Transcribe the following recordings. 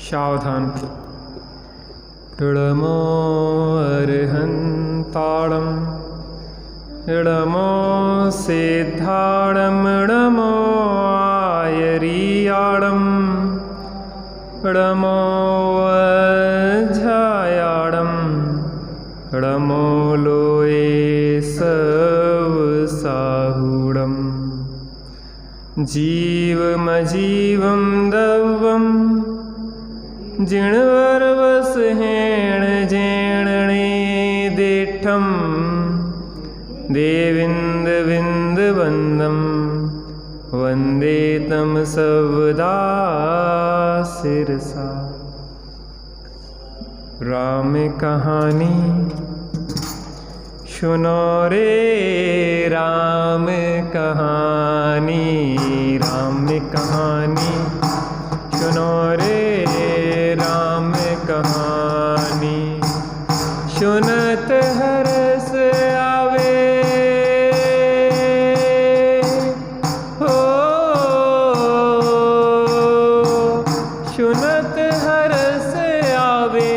सावधान। इडमो अर्हन्ताळम् इडमो सिद्धाळम् इडमो आयरीयाळम् इडमो वज्झायाळम् इडमो लोये सवसाहुडम् जीवमजीवं दव्वम् जिणवरवस हेण जेणणे देठं देविन्द विन्द वन्दं वन्दे तं सवदा सिरसा। राम कहानी सुनो रे राम कहानी, राम कहानी सुनो रे राम कहानी। सुनत हरस आवे हो, सुनत हरस आवे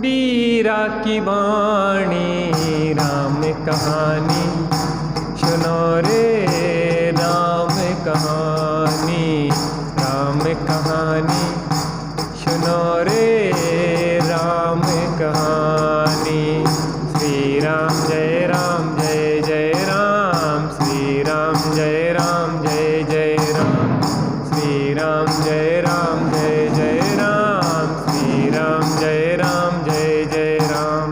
बीरा की वाणी। राम कहानी सुनो रे राम कहानी, राम कहानी सुनो रे राम कहानी। श्री राम जय राम जय जय राम, श्री राम जय राम जय जय राम, श्री राम जय राम जय जय राम, श्री राम जय राम जय जय राम।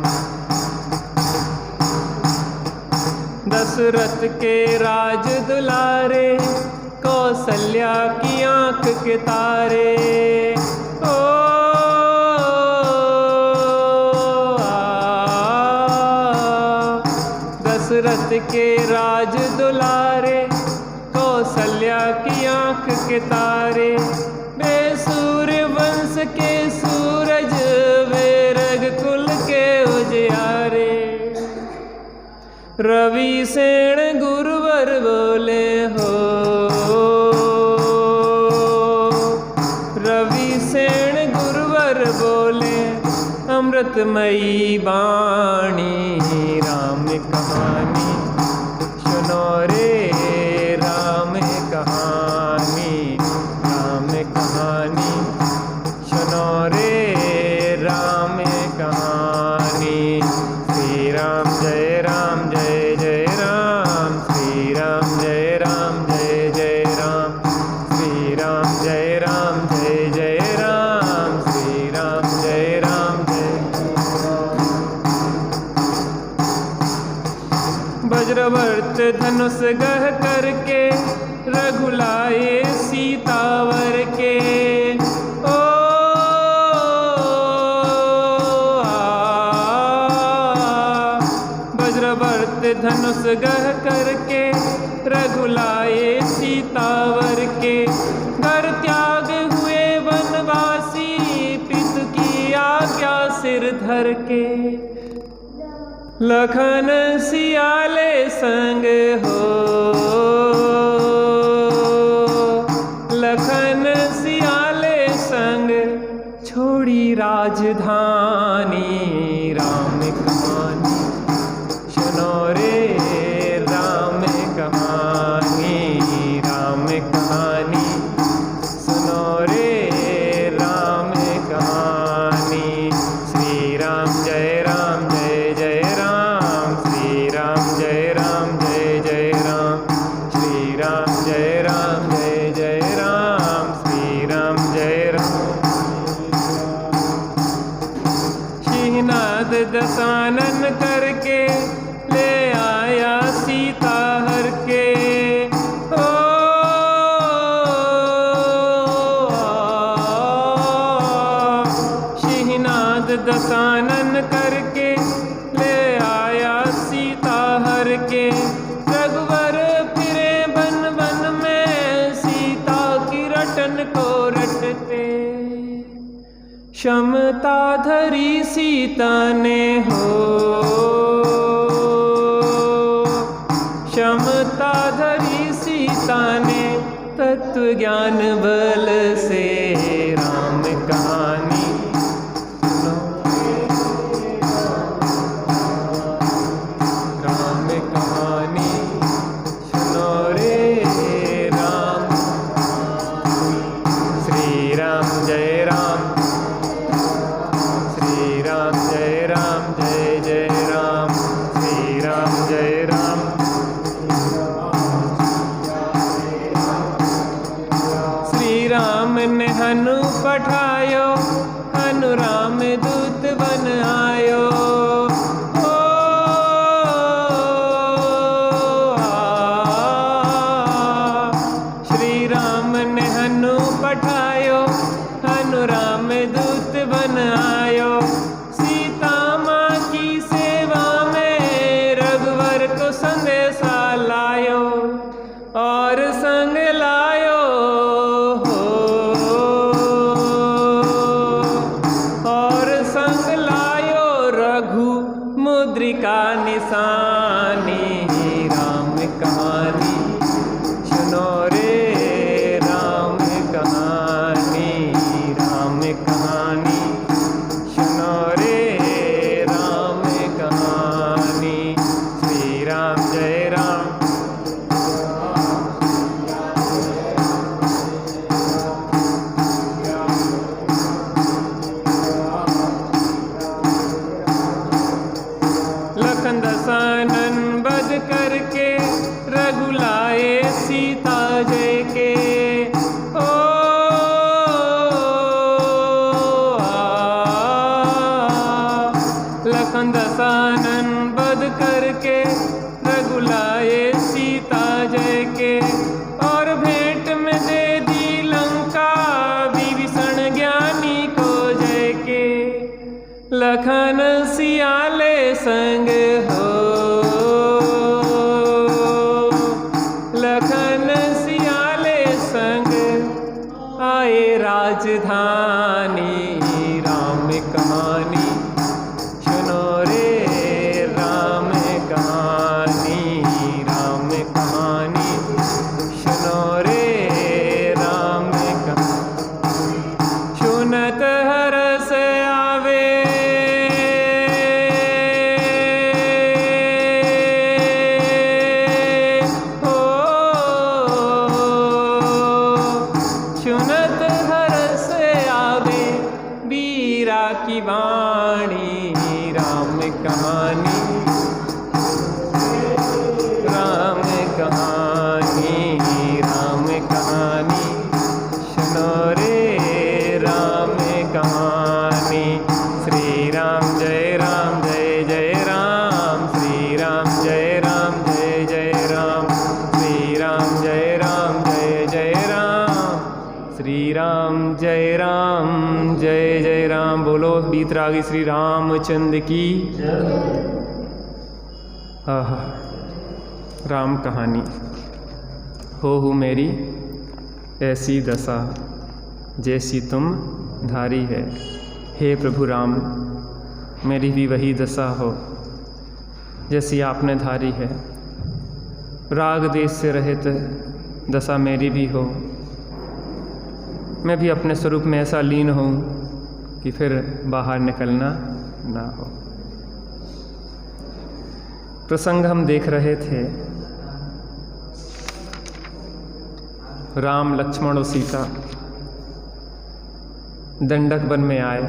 दशरथ के राज दुलारे कौशल्या की आंख के तारे ओ दशरथ के राज दुलारे कौशल्या की आंख के तारे। वे सूर्य वंश के सूरज वे रघुकुल के उजियारे। रवि सेन गुरुवर बोले हो, रवि सेन गुरुवर बोले अमृतमयी वाणी। राम कहानी सुनो रे राम कहानी, राम कहानी सुनो रे राम कहानी। श्री राम जय राम जय जय राम, श्री राम जय राम जय जय राम, श्री राम जय राम जय जय राम, श्री राम जय राम जय। वज्रवर्त धनुष गह करके रघुलाए सीतावर के ओ वज्रवर्त धनुष गह करके रघुलाए सीतावर के। घर त्याग हुए वनवासी पितु की आज्ञा सिर धर के। लखन सियाले संग हो, लखन सियाले संग छोड़ी राजधानी। राम कहानी सुनो रे राम कहानी, राम कहानी सुनो रे राम कहानी। श्री राम जय राम जय जय राम, श्री राम जय राम जय जय राम, श्री राम जय राम जय जय राम, श्री राम जय राम। सिंहनाद दशानन करके ले आया सीता हर के ओ सिंहनाद दशानन करके ले आया सीता हर के। रघुवर फिरे बन बन में सीता की रटन को रटते। क्षमता धरी सीता ने हो, क्षमता धरी सीता ने तत्व ज्ञान बल से। राम कहानी ने हनु पठायो, हनु राम दूत बन आयो। ओ श्री राम ने हनु पठायो, हनु राम दूत बन आयो। सीता माँ की सेवा में रघुवर को संदेशा लायो, और संग लायो हो, और संग लायो रघु मुद्रिका निशानी। राम कहानी सुनो रे, राम कहानी, राम कहानी सुनो रे, राम कहानी। श्री राम जय राम। लखन दशानन वध करके रघुलाए सीता जय के। ओ लखन दशानन वध करके रघुलाए सीता जय के। और भेंट में दे दी लंका विभीषण ज्ञानी को जय के। लखन सियाले संग हो, लखन सियाले संग आए राजधानी। राम कहानी सुनो रे, राम कहानी, राम कहानी सुनो रे, राम कहानी। सुनत हरस आवे, सुनत हरस आवे वीरा की वाणी। राम कहानी, राम कहानी, राम कहानी सुनो रे, राम कहानी। श्री राम जय राम, जय जय राम। श्री राम जय राम, जय जय राम। श्री राम जय राम, जय जय राम। श्री राम जय राम, जय जय राम। बोलो बीतरागी श्री रामचंद्र की। आहा, राम कहानी। हो मेरी ऐसी दशा, जैसी तुम धारी है। हे प्रभु राम, मेरी भी वही दशा हो जैसी आपने धारी है। राग देश से रहित दशा मेरी भी हो। मैं भी अपने स्वरूप में ऐसा लीन हूँ कि फिर बाहर निकलना ना हो। प्रसंग हम देख रहे थे, राम लक्ष्मण और सीता दंडक वन में आए।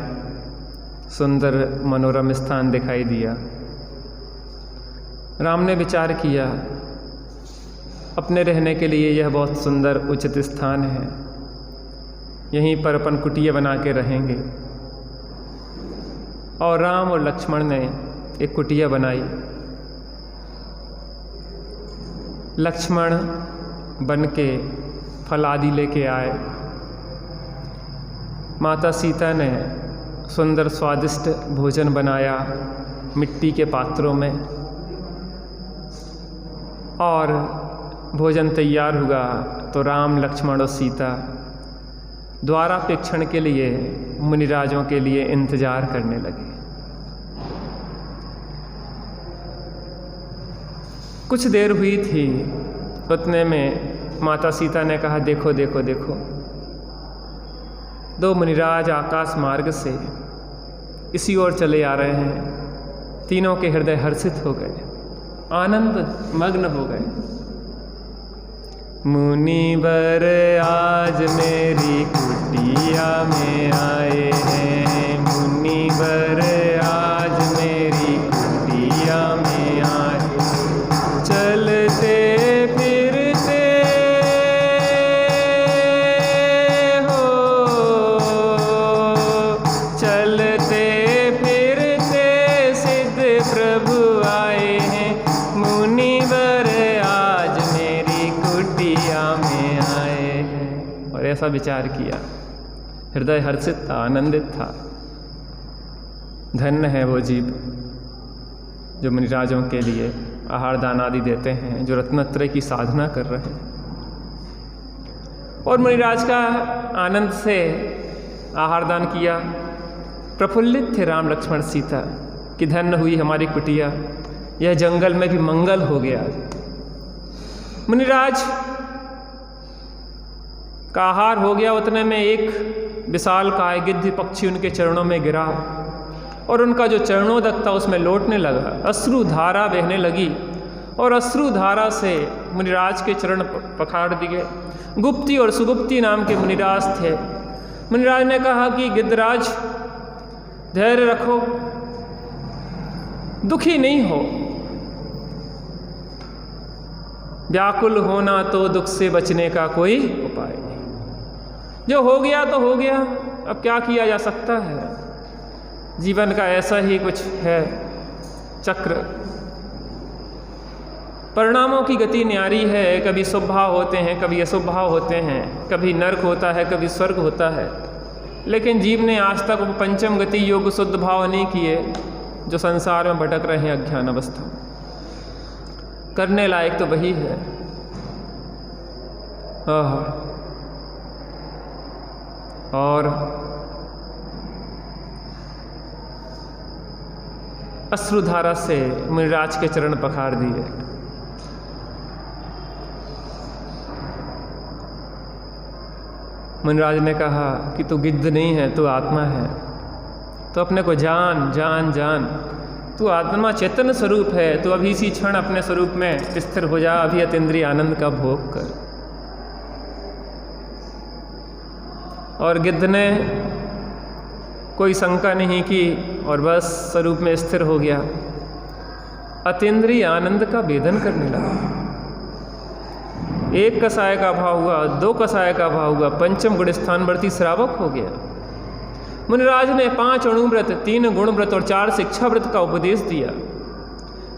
सुंदर मनोरम स्थान दिखाई दिया। राम ने विचार किया, अपने रहने के लिए यह बहुत सुंदर उचित स्थान है, यहीं पर अपन कुटिया बना के रहेंगे। और राम और लक्ष्मण ने एक कुटिया बनाई। लक्ष्मण बन के फल आदि लेके आए। माता सीता ने सुंदर स्वादिष्ट भोजन बनाया मिट्टी के पात्रों में। और भोजन तैयार हुआ तो राम लक्ष्मण और सीता द्वारापेक्षण के लिए मुनिराजों के लिए इंतजार करने लगे। कुछ देर हुई थी, उतने में माता सीता ने कहा, देखो देखो देखो, दो मुनिराज आकाश मार्ग से इसी ओर चले आ रहे हैं। तीनों के हृदय हर्षित हो गए, आनंद मग्न हो गए। मुनिवर आज मेरी कुटिया में आए हैं, मुनिवर आज मेरी कुटिया में आए। चलते फिरते हो ऐसा विचार किया। हृदय हर्षित था, आनंदित था। धन्य है वो जीव जो मुनिराजों के लिए आहार दान आदि देते हैं, जो रत्नत्रय की साधना कर रहे हैं। और मुनिराज का आनंद से आहार दान किया। प्रफुल्लित थे राम लक्ष्मण सीता कि धन्य हुई हमारी कुटिया, यह जंगल में भी मंगल हो गया। मुनिराज का आहार हो गया, उतने में एक विशालकाय गिद्ध पक्षी उनके चरणों में गिरा और उनका जो चरणोदक था उसमें लौटने लगा। अश्रु धारा बहने लगी और अश्रु धारा से मुनिराज के चरण पखाड़ दिए। गुप्ती और सुगुप्ती नाम के मुनिराज थे। मुनिराज ने कहा कि गिद्धराज धैर्य रखो, दुखी नहीं हो, व्याकुल होना तो दुख से बचने का कोई उपाय नहीं। जो हो गया तो हो गया, अब क्या किया जा सकता है। जीवन का ऐसा ही कुछ है चक्र। परिणामों की गति न्यारी है। कभी शुभ भाव होते हैं, कभी अशुभ भाव होते हैं, कभी नरक होता है, कभी स्वर्ग होता है। लेकिन जीव ने आज तक वो पंचम गति योग शुद्ध भाव नहीं किए, जो संसार में भटक रहे हैं अज्ञान अवस्था। करने लायक तो वही है। और अश्रुधारा से मुनिराज के चरण पखाड़ दिए। मुनिराज ने कहा कि तू गिद्ध नहीं है, तू आत्मा है। तो अपने को जान जान जान, तू आत्मा चैतन्य स्वरूप है। तू अभी इसी क्षण अपने स्वरूप में स्थिर हो जा, अभी अतीन्द्रिय आनंद का भोग कर। और गिद्ध ने कोई शंका नहीं की और बस स्वरूप में स्थिर हो गया। अतीन्द्रिय आनंद का वेदन करने लगा। एक कसाय का भाव हुआ, दो कसाय का भाव हुआ, पंचम गुण स्थानवर्ती श्रावक हो गया। मुनिराज ने 5 अणुव्रत, 3 गुणव्रत और 4 शिक्षा व्रत का उपदेश दिया।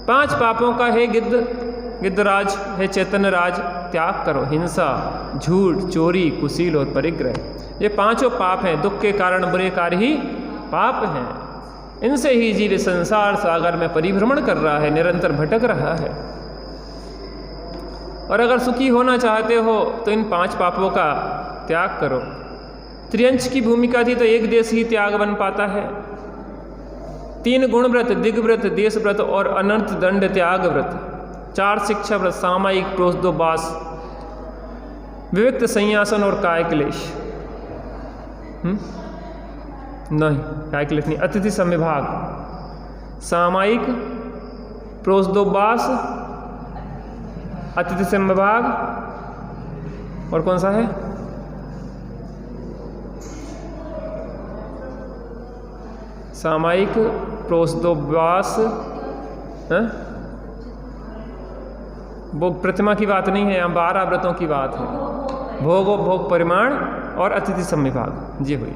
5 पापों का हे गिद्धराज, हे चैतन्य राज, त्याग करो। हिंसा, झूठ, चोरी, कुशील और परिग्रह, ये 5 पाप हैं। दुख के कारण बुरे कार्य ही पाप हैं। इनसे ही जीव संसार सागर में परिभ्रमण कर रहा है, निरंतर भटक रहा है। और अगर सुखी होना चाहते हो तो इन 5 पापों का त्याग करो। त्रियंश की भूमिका थी तो एक देश ही त्याग बन पाता है। 3 गुणव्रत, दिग्व्रत, देश व्रत और अनर्थ दंड त्याग व्रत। 4 शिक्षा व्रत, सामायिक प्रोषदोबास, विविक्त संयासन और काय क्लेश। नहीं, काय क्लेश नहीं, अतिथि संविभाग, सामायिक प्रोषदोबास, अतिथि संविभाग और कौन सा है, सामायिक प्रोषदोबास। वो प्रतिमा की बात नहीं है, यहाँ 12 व्रतों की बात है। भोग भोग परिमाण और अतिथि संविभाग, जी हुई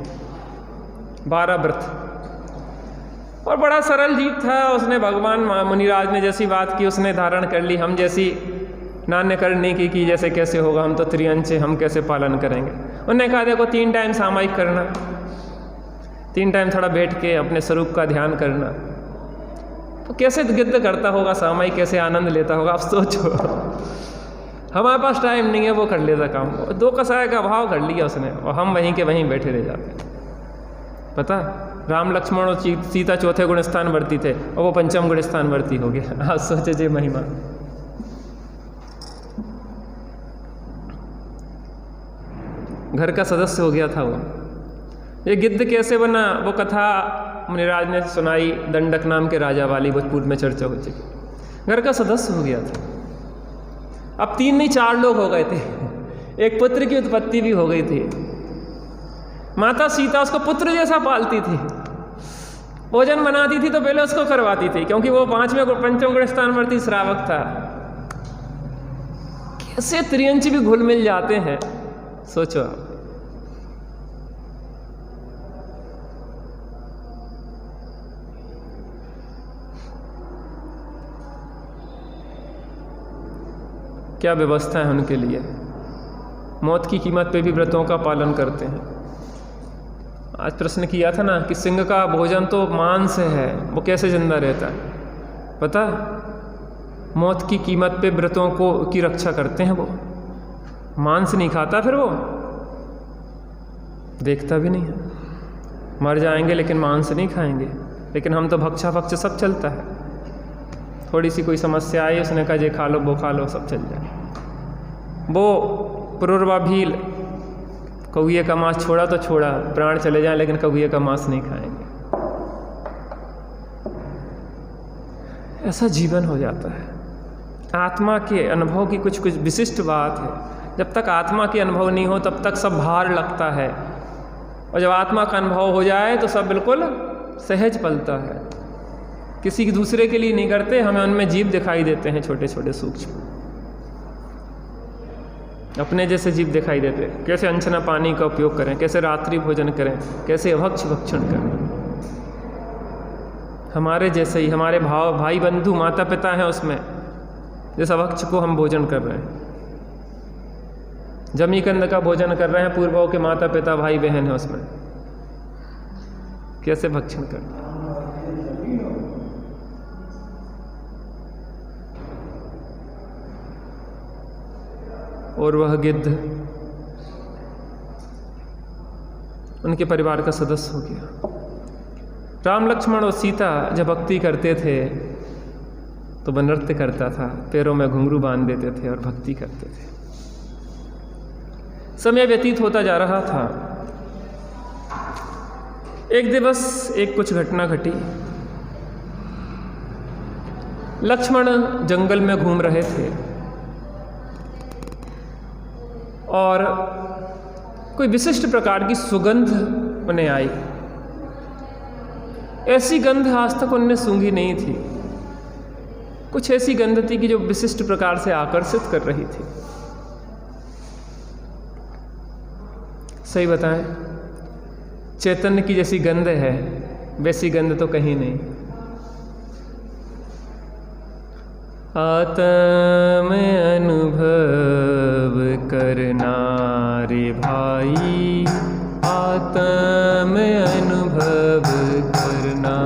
12 व्रत। और बड़ा सरल जीव था। उसने भगवान मुनिराज ने जैसी बात की उसने धारण कर ली। हम जैसी नान्य करने की जैसे कैसे होगा, हम तो त्रियंश, हम कैसे पालन करेंगे। उन्होंने कहा देखो 3 टाइम सामायिक करना, 3 टाइम थोड़ा बैठ के अपने स्वरूप का ध्यान करना। तो कैसे गिद्ध करता होगा सामायिक, कैसे आनंद लेता होगा, आप सोचो। हमारे पास टाइम नहीं है, वो कर लेता काम। 2 कसाय का भाव कर लिया उसने और हम वहीं के वहीं बैठे रह जाते। पता, राम लक्ष्मण और सीता 4थे गुण स्थान वर्ती थे और वो 5म गुण स्थान वर्ती हो गया। आप सोचे जे महिमा। घर का सदस्य हो गया था वो। ये गिद्ध कैसे बना, वो कथा मुनिराज ने सुनाई। दंडक नाम के राजा वाली भोजपुर में चर्चा हो चुकी। घर का सदस्य हो गया था। अब 3 नहीं 4 लोग हो गए थे। एक पुत्र की उत्पत्ति भी हो गई थी। माता सीता उसको पुत्र जैसा पालती थी। भोजन बनाती थी तो पहले उसको करवाती थी, क्योंकि वो 5वें गुण स्थानवर्ती श्रावक था। कैसे त्रियंश भी घुल मिल जाते हैं, सोचो आप। क्या व्यवस्था है उनके लिए। मौत की कीमत पे भी व्रतों का पालन करते हैं। आज प्रश्न किया था ना कि सिंह का भोजन तो मांस है, वो कैसे जिंदा रहता है? पता, मौत की कीमत पे व्रतों को की रक्षा करते हैं। वो मांस नहीं खाता, फिर वो देखता भी नहीं है। मर जाएंगे लेकिन मांस नहीं खाएंगे। लेकिन हम तो भक्षा भक्ष सब चलता है। थोड़ी सी कोई समस्या आई, उसने कहा ये खा लो वो खा लो, सब चल जाए। वो पुरुरवा भील कौए का मांस छोड़ा तो छोड़ा, प्राण चले जाए लेकिन कौए का मांस नहीं खाएंगे। ऐसा जीवन हो जाता है। आत्मा के अनुभव की कुछ कुछ विशिष्ट बात है। जब तक आत्मा के अनुभव नहीं हो तब तक सब भार लगता है, और जब आत्मा का अनुभव हो जाए तो सब बिल्कुल सहज पलता है। किसी की दूसरे के लिए नहीं करते, हमें उनमें जीव दिखाई देते हैं, छोटे छोटे सूक्ष्म, अपने जैसे जीव दिखाई देते हैं। कैसे अनछना पानी का उपयोग करें, कैसे रात्रि भोजन करें, कैसे अभक्ष भक्षण करें। हमारे जैसे ही हमारे भाई बंधु माता पिता हैं उसमें, जिस अभक्ष को हम भोजन कर रहे हैं। जमीकंद का भोजन कर रहे हैं, पूर्वों के माता पिता भाई बहन हैं उसमें, कैसे भक्षण करते हैं। और वह गिद्ध उनके परिवार का सदस्य हो गया। राम लक्ष्मण और सीता जब भक्ति करते थे तो वह नृत्य करता था, पैरों में घुंघरू बांध देते थे और भक्ति करते थे। समय व्यतीत होता जा रहा था। एक दिवस एक कुछ घटना घटी। लक्ष्मण जंगल में घूम रहे थे और कोई विशिष्ट प्रकार की सुगंध उन्हें आई। ऐसी गंध आज तक उन्हें सूंघी नहीं थी। कुछ ऐसी गंध थी कि जो विशिष्ट प्रकार से आकर्षित कर रही थी। सही बताएं, चैतन्य की जैसी गंध है वैसी गंध तो कहीं नहीं। आत्म अनुभव करना रे भाई, आत्म अनुभव करना,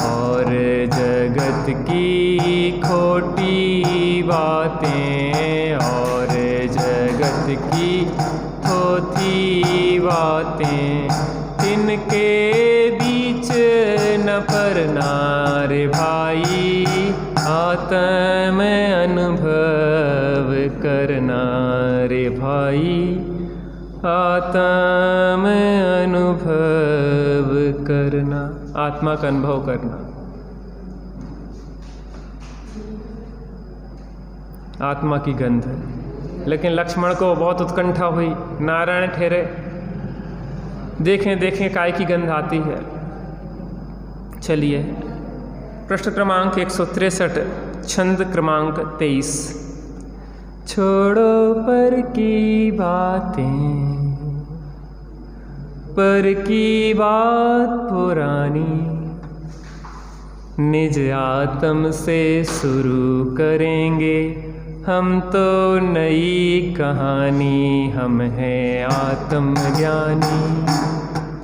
और जगत की खोटी बातें और जगत की थोथी बातें, तिनके बीच न पड़ना रे भाई, आत्म अनुभव करना रे भाई, आत्म अनुभव करना। आत्मा का अनुभव करना, आत्मा की गंध। लेकिन लक्ष्मण को बहुत उत्कंठा हुई। नारायण ठहरे, देखें देखें काय की गंध आती है। चलिए, प्रश्न क्रमांक 163, छंद क्रमांक 23। छोड़ो पर की बातें, पर की बात पुरानी, निज आत्म से शुरू करेंगे हम तो नई कहानी। हम हैं आत्मज्ञानी,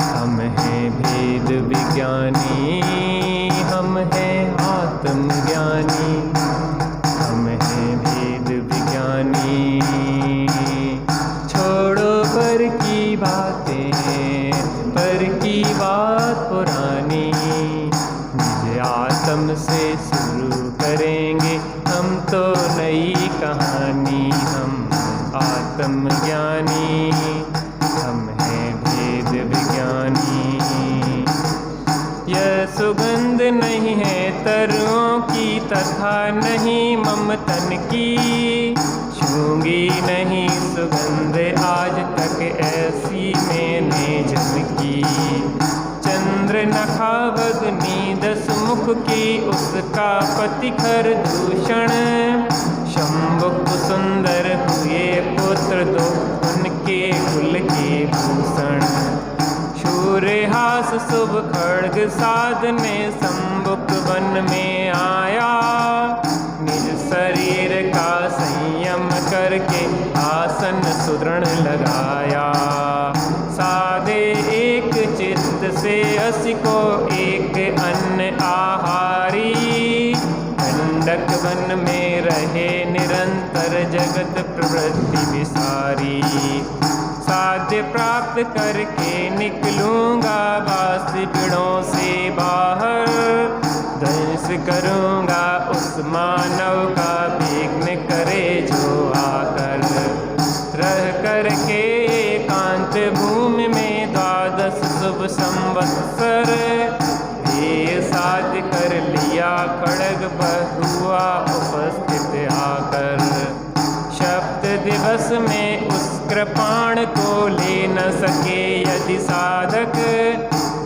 हम हैं भेद विज्ञानी, हम हैं आत्मज्ञानी, हम हैं भेद विज्ञानी। छोड़ो पर की बातें, पर की बात पुरानी, निज आत्म से शुरू करेंगे हम तो नई कहानी। हम आत्मज्ञानी, हम हैं भेद विज्ञानी। यह सुगंध नहीं है तरुओं की तथा नहीं ममतन की, छूंगी नहीं सुगंध आज तक ऐसी मैंने झलकी। चंद्र नखावग्नि 10 मुख की, उसका पतिखर दूषण, शंभुक सुंदर हुए पुत्र 2 उनके कुल के भूषण। शूरहास शुभ खड्ग साधने शंभुक वन में आया, निज शरीर का संयम करके जीवन में रहे निरंतर जगत प्रवृत्ति विसारी। साध्य प्राप्त करके निकलूंगा बाष्पीणों से बाहर, ध्वंस करूंगा उस मानव का विघ्न करे जो आकर। रह करके एकांत भूमि में 12 शुभ संवत्सर, ये साध्य कर लिया खड्ग बहुआ उपस्थित आकर। शब्द दिवस में उस कृपाण को ले न सके यदि साधक,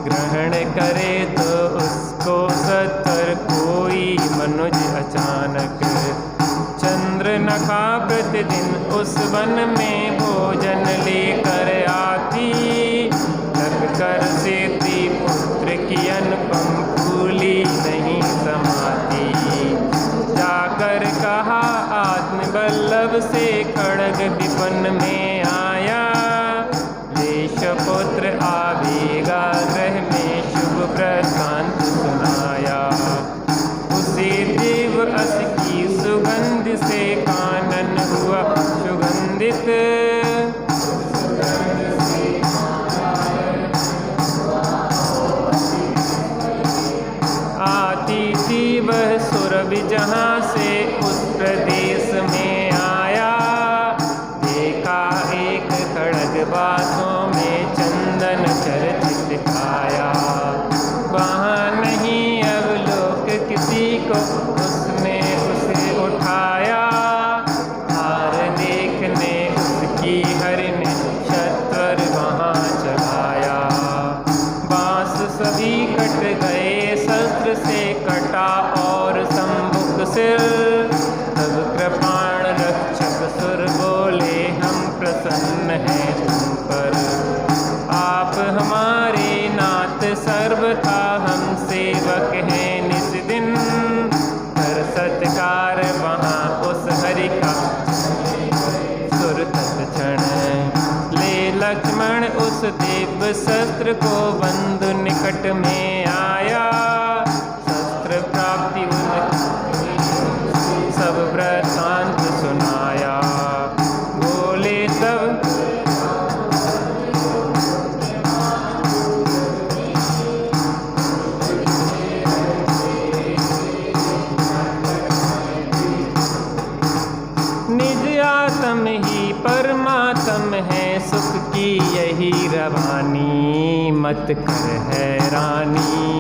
ग्रहण करे तो उसको सत्वर कोई मनुज अचानक। चंद्र नखा प्रतिदिन उस वन में भोजन लेकर आती, लग कर सेती पुत्र की अनुपम फूली नहीं समाती। जाकर कहा आत्मबल्लभ से खड्ग विपन्न में आया, देश पुत्र आवेगा ग्रह में शुभ वृत्तांत सुनाया। उसे देव अस की सुगंध से कानन हुआ सुगंधित, आती थी वह सुरभि जहाँ से उस प्रदेश में आया। देखा एक खड्ग बासों में चंदन चर्चित आया, वहाँ नहीं अब लोक किसी को उसने उसे उठाया। हार देखने उसकी हरि ने सत्वर वहाँ चलाया। बांस सभी कट गए शस्त्र से कटा और संमुख सिर, तब कृपाण रक्षक सुर बोले हम प्रसन्न हैं तुम पर। आप हमारे नाथ सर्वथा हम सेवक हैं निस दिन, कर सत्कार वहाँ उस हरि का सुर तत्क्षण। ले लक्ष्मण उस दिव्य शस्त्र को बंधु निकट में आया, शस्त्र प्राप्ति सब वृत्तांत सुनाया। बोले तब निज आत्म ही परमात्म है, सुख की यही रवानी, मत कर हैरानी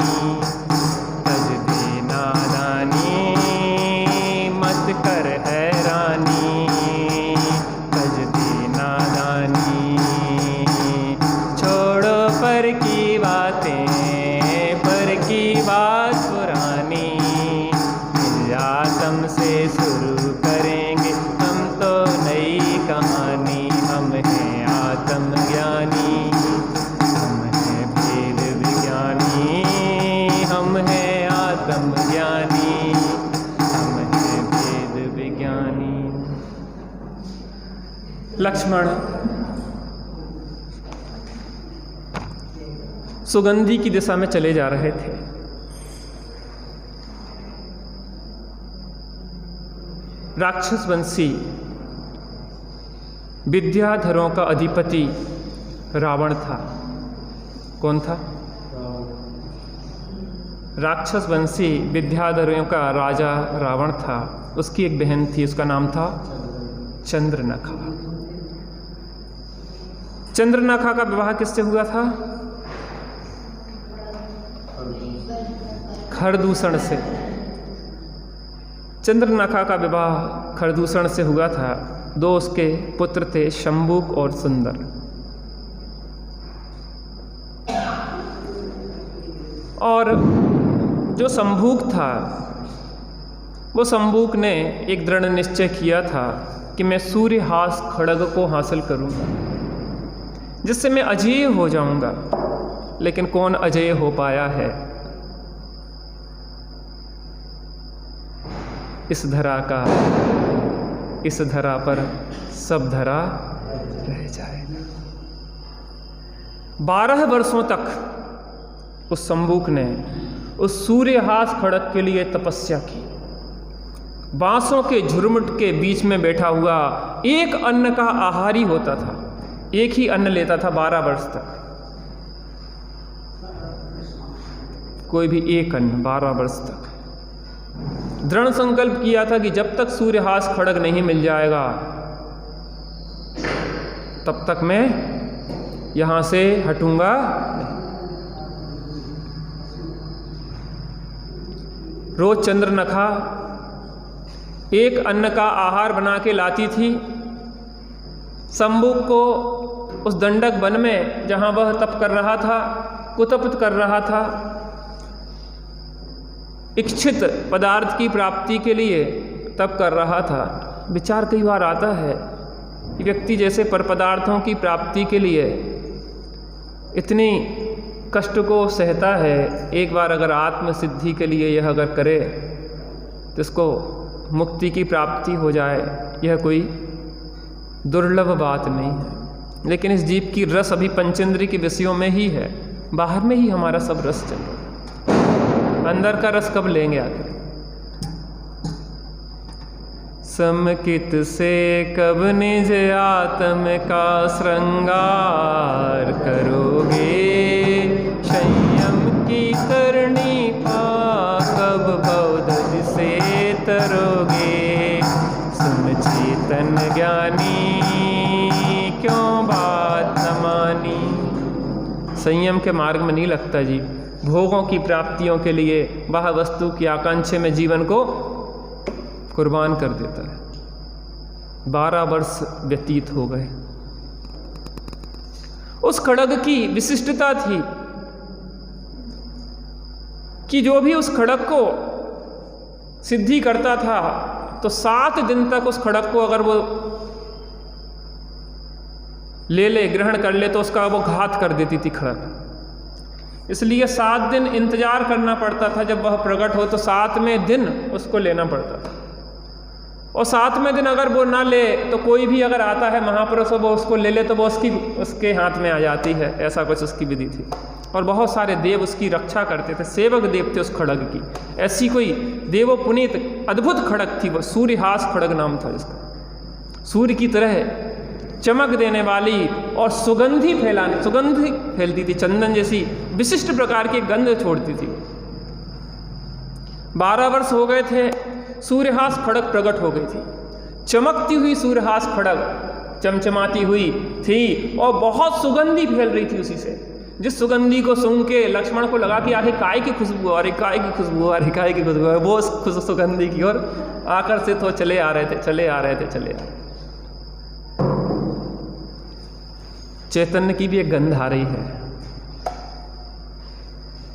तज दे नादानी। मत कर हैरानी तज दे नादानी। छोड़ो पर की बातें, पर की बात पुरानी, निज आत्म से शुरू करेंगे हम तो नई कहानी। हम हैं आत्मज्ञानी, हम हैं भेद विज्ञानी, हम हैं आत्मज्ञानी, हम हैं भेद विज्ञानी। लक्ष्मण सुगंधी की दिशा में चले जा रहे थे। राक्षस वंशी विद्याधरों का अधिपति रावण था। कौन था? राक्षस वंशी विद्याधरों का राजा रावण था। उसकी एक बहन थी, उसका नाम था चंद्रनखा। चंद्रनखा का विवाह किससे हुआ था? खरदूषण से। चंद्रनखा का विवाह खरदूषण से हुआ था। दो उसके पुत्र थे, शंबुक और सुंदर। और जो शंबुक था, वो शंबुक ने एक दृढ़ निश्चय किया था कि मैं सूर्यहास खड्ग को हासिल करूंगा, जिससे मैं अजेय हो जाऊंगा। लेकिन कौन अजेय हो पाया है? इस धरा का, इस धरा पर सब धरा रह जाएगा। 12 वर्षों तक उस शंबुक ने उस सूर्यहास खड्ग के लिए तपस्या की। बांसों के झुरमुट के बीच में बैठा हुआ एक अन्न का आहारी होता था, एक ही अन्न लेता था 12 वर्ष तक, कोई भी एक अन्न 12 वर्ष तक। दृढ़ संकल्प किया था कि जब तक सूर्यहास खड्ग नहीं मिल जाएगा तब तक मैं यहां से हटूंगा नहीं। रोज चंद्रनखा एक अन्न का आहार बना के लाती थी। शंभु को उस दंडक वन में जहां वह तप कर रहा था, कुतप कर रहा था, इच्छित पदार्थ की प्राप्ति के लिए तप कर रहा था। विचार कई बार आता है कि व्यक्ति जैसे पर पदार्थों की प्राप्ति के लिए इतनी कष्ट को सहता है, एक बार अगर आत्म सिद्धि के लिए यह अगर करे तो इसको मुक्ति की प्राप्ति हो जाए, यह कोई दुर्लभ बात नहीं है। लेकिन इस जीव की रस अभी पंचेंद्रिय के विषयों में ही है, बाहर में ही हमारा सब रस चल रहा है, अंदर का रस कब लेंगे आखिर? समकित से कब निज आत्म का श्रृंगार करोगे, संयम की करनी पा कब बौद्धि से तरोगे, सुन चेतन ज्ञानी क्यों बात न मानी। संयम के मार्ग में नहीं लगता जी, भोगों की प्राप्तियों के लिए वह वस्तु की आकांक्षा में जीवन को कुर्बान कर देता है। 12 वर्ष व्यतीत हो गए। उस खड्ग की विशिष्टता थी कि जो भी उस खड्ग को सिद्धि करता था तो 7 दिन तक उस खड्ग को अगर वो ले ग्रहण कर ले तो उसका वो घात कर देती थी खड्ग। इसलिए 7 दिन इंतजार करना पड़ता था, जब वह प्रकट हो तो 7वें दिन उसको लेना पड़ता था। और 7वें दिन अगर वो ना ले तो कोई भी अगर आता है महापुरुष वो उसको ले ले तो वो उसके हाथ में आ जाती है, ऐसा कुछ उसकी विधि थी। और बहुत सारे देव उसकी रक्षा करते थे, सेवक देव थे उस खड्ग की। ऐसी कोई देवो पुनीत अद्भुत खड्ग थी, वो सूर्यहास खड्ग नाम था इसका। सूर्य की तरह चमक देने वाली और सुगंध फैलती थी, चंदन जैसी विशिष्ट प्रकार की गंध छोड़ती थी। 12 वर्ष हो गए थे, सूर्यहास खड्ग प्रकट हो गई थी। चमकती हुई सूर्यहास खड्ग चमचमाती हुई थी और बहुत सुगंधी फैल रही थी उसी से। जिस सुगंधी को सूंघ के लक्ष्मण को लगा कि आखिर काय की खुशबू आ रही, काय की खुशबू आ रही, काय की खुशबू आ रही, वो उस सुगंधी की ओर आकर्षित हो चले आ रहे थे। चैतन्य की भी एक गंध आ रही है।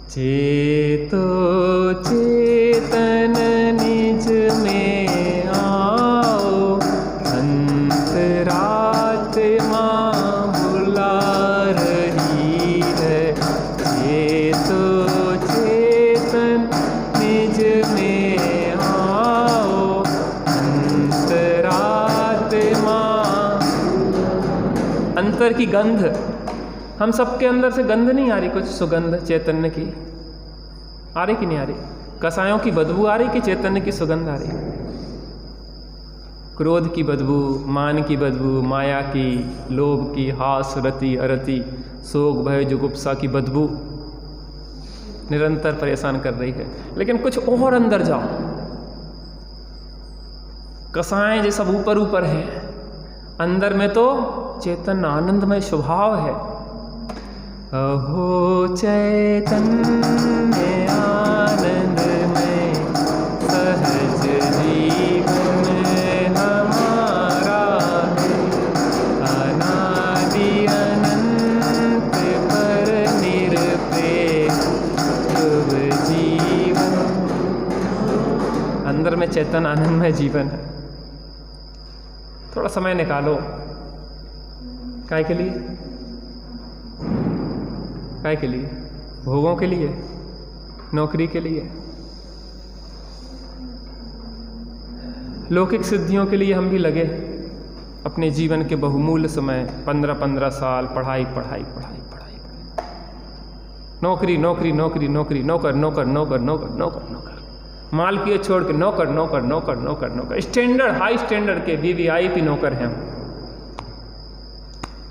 चेतो चेतन निज में आओ, अंतरात्मा बुला रही है। चेतो चेतन निज में आओ, अंतरात्मा। अंतर की गंध, हम सबके अंदर से गंध नहीं आ रही, कुछ सुगंध चैतन्य की आ रही कि नहीं आ रही? कसायों की बदबू आ रही कि चैतन्य की सुगंध आ रही? क्रोध की बदबू, मान की बदबू, माया की, लोभ की, हास, रति, अरति, शोक, भय, जुगुप्सा की बदबू निरंतर परेशान कर रही है। लेकिन कुछ और अंदर जाओ, कसाएं जो सब ऊपर हैं, अंदर में तो चैतन्य आनंदमय स्वभाव है। अहो चैतन्य आनंदमय सहज जीवन हमारा है, अनादि अनंत पर निरपेक्ष शुभ जीवन। अंदर में चैतन्य आनंदमय जीवन है। थोड़ा समय निकालो, काय के लिए? काय के लिए? भोगों के लिए, नौकरी के लिए, लौकिक सिद्धियों के लिए हम भी लगे अपने जीवन के बहुमूल्य समय 15-15 साल पढ़ाई, नौकरी, नौकर, मालकियत छोड़ के नौकर नौकर नौकर नौकर नौकर, स्टैंडर्ड हाई स्टैंडर्ड के वीवीआईपी नौकर हैं हम।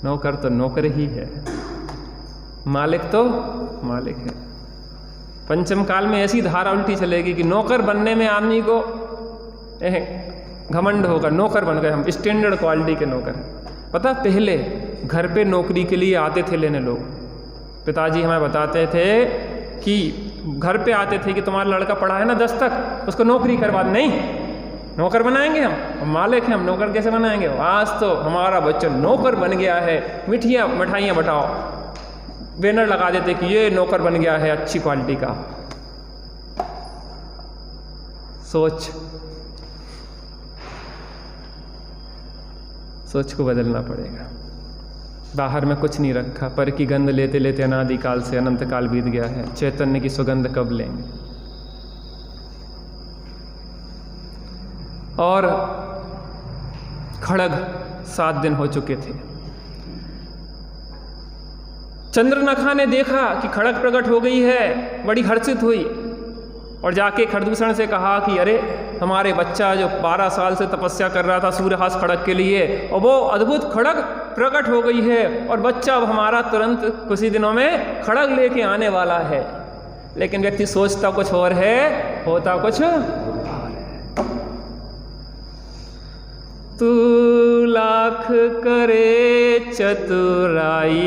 नौकर तो नौकर ही है, मालिक तो मालिक है। पंचम काल में ऐसी धारा उल्टी चलेगी कि नौकर बनने में आदमी को घमंड होगा, नौकर बन गए हम, स्टैंडर्ड क्वालिटी के नौकर। पता पहले घर पे नौकरी के लिए आते थे लेने लोग, पिताजी हमें बताते थे कि घर पे आते थे कि तुम्हारा लड़का पढ़ा है ना 10 तक, उसको नौकरी करवा। नहीं, नौकर बनाएंगे हम मालिक हैं, हम नौकर कैसे बनाएंगे? आज तो हमारा बच्चा नौकर बन गया है, मिठाइयाँ बटाओ, बैनर लगा देते कि ये नौकर बन गया है अच्छी क्वालिटी का। सोच को बदलना पड़ेगा। बाहर में कुछ नहीं रखा, पर की गंध लेते लेते अनादिकाल से अनंत काल बीत गया है, चैतन्य की सुगंध कब लेंगे? और खड़ग 7 दिन हो चुके थे। चंद्रनखा ने देखा कि खड़ग प्रकट हो गई है, बड़ी हर्षित हुई और जाके खरदूषण से कहा कि अरे हमारे बच्चा जो 12 साल से तपस्या कर रहा था सूर्यहास खड़ग के लिए, और वो अद्भुत खड़ग प्रकट हो गई है और बच्चा अब हमारा तुरंत कुछ ही दिनों में खड़ग लेके आने वाला है। लेकिन व्यक्ति सोचता कुछ और है, होता कुछ और है। तू लाख करे चतुराई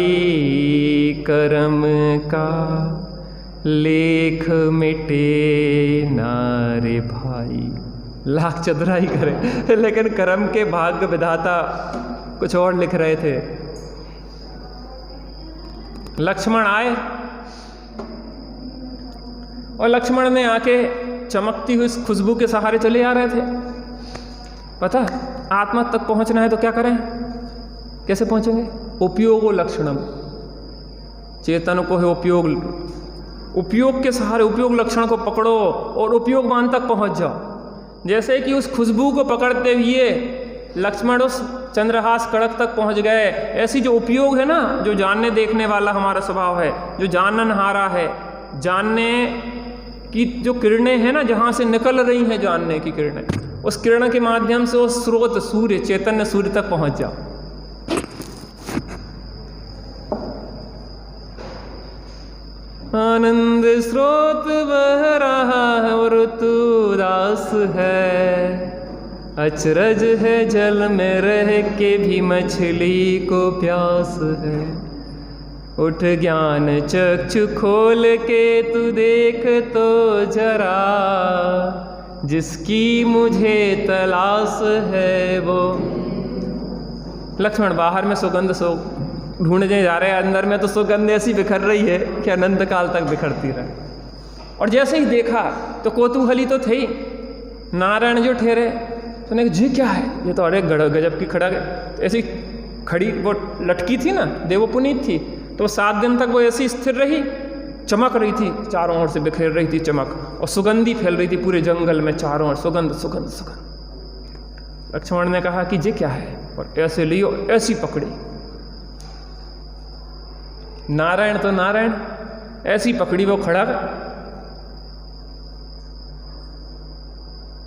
कर्म का, लेख मिटे नारे भाई। लाख चतुराई करे लेकिन कर्म के भाग्य विधाता कुछ और लिख रहे थे। लक्ष्मण आए और लक्ष्मण ने आके चमकती हुई खुशबू के सहारे चले आ रहे थे। पता आत्मा तक पहुंचना है तो क्या करें, कैसे पहुंचेंगे? उपयोगो लक्षणम, चेतन को है उपयोग के सहारे, उपयोग लक्षण को पकड़ो और उपयोगवान तक पहुंच जाओ। जैसे कि उस खुशबू को पकड़ते हुए लक्ष्मण उस चंद्रहास खड़ग तक पहुंच गए, ऐसी जो उपयोग है ना, जो जानने देखने वाला हमारा स्वभाव है, जो जाननहारा है, जानने की जो किरणें हैं ना, जहाँ से निकल रही हैं जानने की किरणें, उस किरण के माध्यम से उस स्रोत सूर्य, चैतन्य सूर्य तक पहुंच जाओ। आनंद स्रोत बह रहा है और तू दास है, अचरज है जल में रह के भी मछली को प्यास है। उठ ज्ञान चक्षु खोल के तू देख तो जरा, जिसकी मुझे तलाश है वो। लक्ष्मण बाहर में सुगंध ढूंढने जा रहे हैं, अंदर में तो सुगंध ऐसी बिखर रही है कि अनंत काल तक बिखरती रहे। और जैसे ही देखा तो कौतूहली तो थे ही। नारायण जो ठहरे तो ने जी क्या है ये, तो अरे गजब की खड़ग है। तो ऐसी खड़ी वो लटकी थी ना, देवोपुनीत थी, तो 7 दिन तक वो ऐसी स्थिर रही, चमक रही थी, चारों ओर से बिखेर रही थी चमक, और सुगंधी फैल रही थी पूरे जंगल में, चारों ओर सुगंध सुगंध सुगंध। लक्ष्मण ने कहा कि ये क्या है, और ऐसे लियो, ऐसी पकड़ी। नारायण तो नारायण, ऐसी पकड़ी वो खड़ग।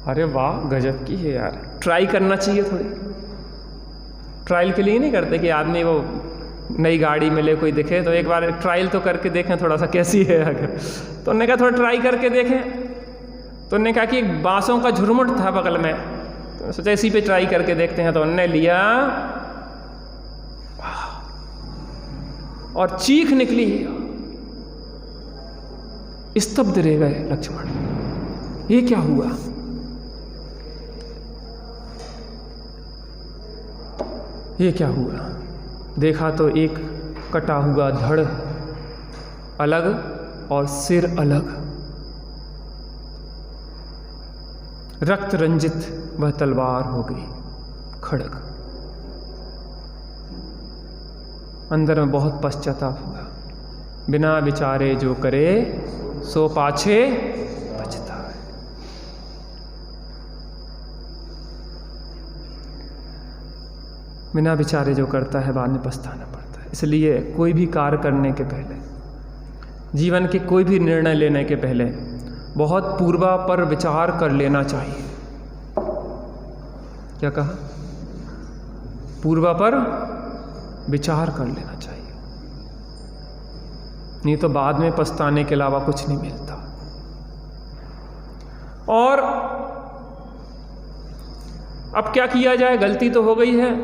अरे वाह गजब की है यार, ट्राई करना चाहिए थोड़ी। ट्रायल के लिए नहीं करते कि आदमी वो नई गाड़ी मिले कोई दिखे तो एक बार ट्रायल तो करके देखें थोड़ा सा कैसी है अगर। तो उन्होंने कहा थोड़ा ट्राई करके देखें। तो उन्होंने कहा कि एक बांसों का झुरमुट था बगल में, तो सोचा इसी पे ट्राई करके देखते हैं। तो उन्होंने लिया और चीख निकली, स्तब्ध रह गए लक्ष्मण। ये क्या हुआ? ये क्या हुआ? देखा तो एक कटा हुआ धड़ अलग और सिर अलग, रक्त रंजित वह तलवार हो गई खड़ग। अंदर में बहुत पश्चाताप हुआ। बिना विचारे जो करे सो पाछे पछता है। बिना विचारे जो करता है बाद में पछताना पड़ता है। इसलिए कोई भी कार्य करने के पहले, जीवन के कोई भी निर्णय लेने के पहले बहुत पूर्वापर विचार कर लेना चाहिए। क्या कहा? पूर्वापर विचार कर लेना चाहिए, नहीं तो बाद में पछताने के अलावा कुछ नहीं मिलता। और अब क्या किया जाए? गलती तो हो गई है,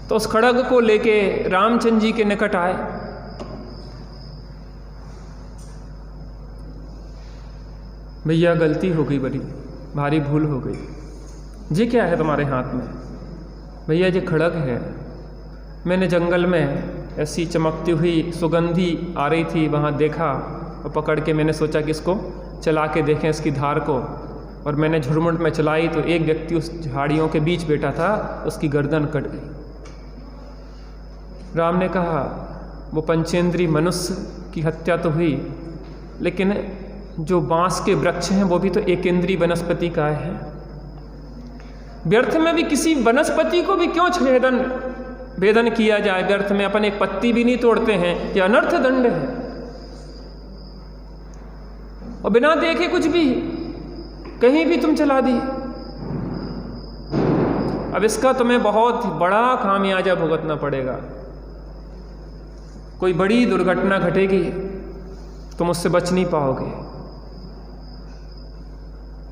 तो उस खड्ग को लेके रामचंद्र जी के निकट आए। भैया गलती हो गई, बड़ी भारी भूल हो गई। ये क्या है तुम्हारे हाथ में? भैया ये खड्ग है, मैंने जंगल में ऐसी चमकती हुई सुगंधी आ रही थी, वहाँ देखा और पकड़ के मैंने सोचा कि इसको चला के देखें इसकी धार को, और मैंने झुरमुट में चलाई तो एक व्यक्ति उस झाड़ियों के बीच बैठा था, उसकी गर्दन कट गई। राम ने कहा वो पंचेंद्री मनुष्य की हत्या तो हुई, लेकिन जो बांस के वृक्ष हैं वो भी तो एकेंद्रीय वनस्पति का है। व्यर्थ में भी किसी वनस्पति को भी क्यों भेदन किया जाए? व्यर्थ में अपन एक पत्ती भी नहीं तोड़ते हैं, यह अनर्थ दंड है। और बिना देखे कुछ भी कहीं भी तुम चला दी। अब इसका तुम्हें बहुत बड़ा खामियाजा भुगतना पड़ेगा। कोई बड़ी दुर्घटना घटेगी, तुम उससे बच नहीं पाओगे।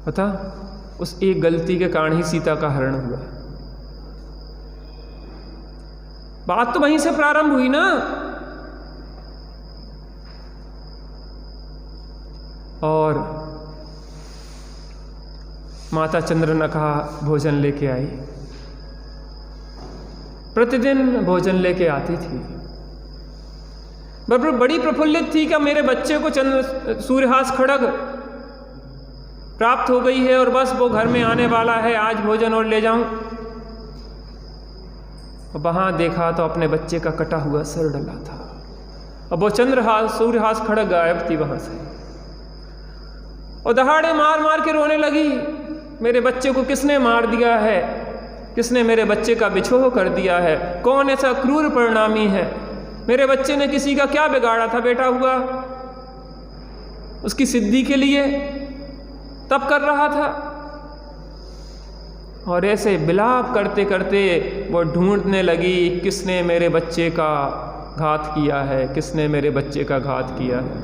पता, उस एक गलती के कारण ही सीता का हरण हुआ। बात तो वहीं से प्रारंभ हुई ना। और माता चंद्रनखा भोजन लेके आई, प्रतिदिन भोजन लेके आती थी। बड़ी प्रफुल्लित थी कि मेरे बच्चे को सूर्यहास खड्ग प्राप्त हो गई है और बस वो घर में आने वाला है, आज भोजन और ले जाऊं। वहां देखा तो अपने बच्चे का कटा हुआ सर डला था। अब वो सूर्यहास खड्ग गायब थी वहां से, और दहाड़े मार मार के रोने लगी। मेरे बच्चे को किसने मार दिया है? किसने मेरे बच्चे का बिछोह कर दिया है? कौन ऐसा क्रूर परिणामी है? मेरे बच्चे ने किसी का क्या बिगाड़ा था? बेटा हुआ, उसकी सिद्धि के लिए तब कर रहा था। और ऐसे विलाप करते करते वो ढूंढने लगी, किसने मेरे बच्चे का घात किया है, किसने मेरे बच्चे का घात किया है।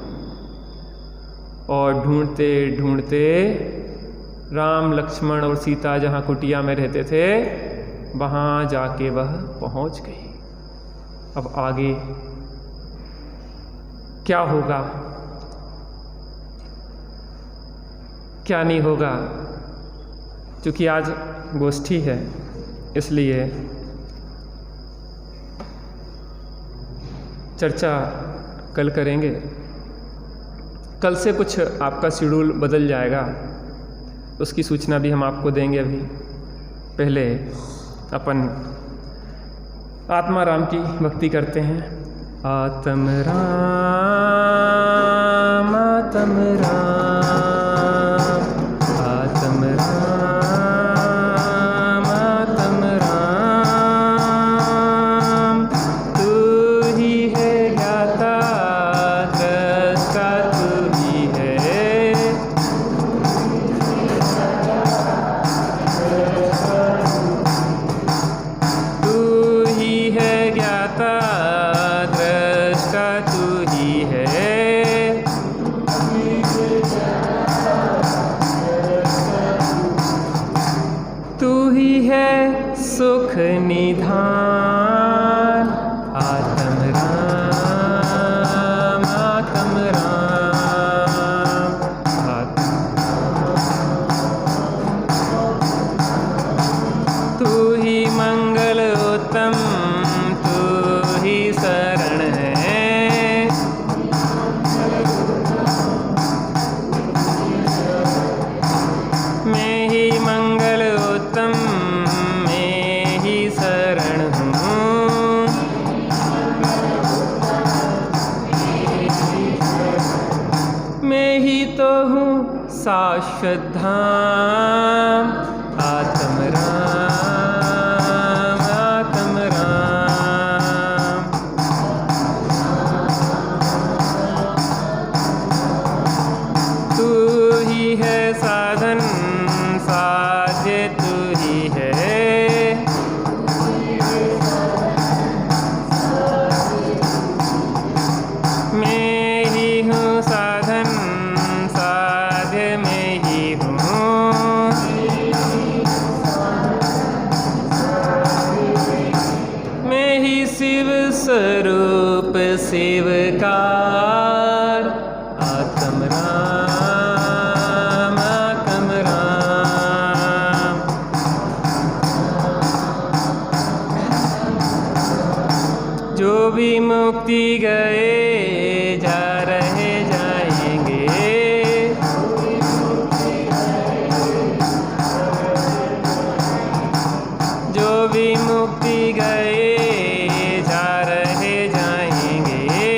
और ढूंढते ढूंढते राम, लक्ष्मण और सीता जहाँ कुटिया में रहते थे, वहाँ जाके वह पहुँच गई। अब आगे क्या होगा, क्या नहीं होगा, क्योंकि आज गोष्ठी है इसलिए चर्चा कल करेंगे। कल से कुछ आपका शेड्यूल बदल जाएगा, उसकी सूचना भी हम आपको देंगे। अभी पहले अपन आत्मा राम की भक्ति करते हैं। आत्म राम, आत्म राम, आत्म राम, आत्म राम। तू ही है ज्ञाता दृष्टा, तू ही है। तू ही है ज्ञाता दृष्टा, तू ही है। तू ही है सुख निधान। आत्म राम, आत्म राम, तू ही मंगल उत्तम, तू ही शरण है। मैं ही मंगल उत्तम, मैं ही शरण हूँ। मैं ही तो हूँ शाश्वत धाम। आत्म राम, आत्म राम, तू स्वरूप सेवकार। आत्म राम आत्म राम। जो भी मुक्ति गए जा रहे जाएंगे। जो भी मुक्ति गए जा रहे जाएंगे।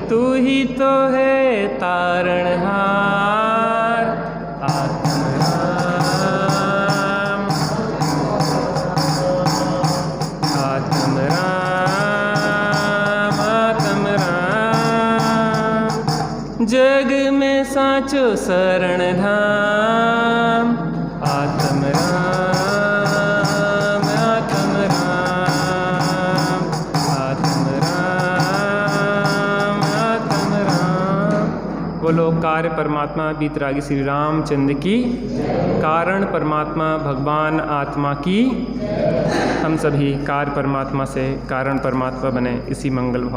तू ही तो है तारणहार। आत्म राम आत्म राम आत्म राम। जग में साचो शरण धाम। आत्म राम आत्म राम आत्म राम आत्म राम। बोलो कार्य परमात्मा बीतरागी श्री रामचंद्र की। कारण परमात्मा भगवान आत्मा की। हम सभी कार्य परमात्मा से कारण परमात्मा बने, इसी मंगल भाव।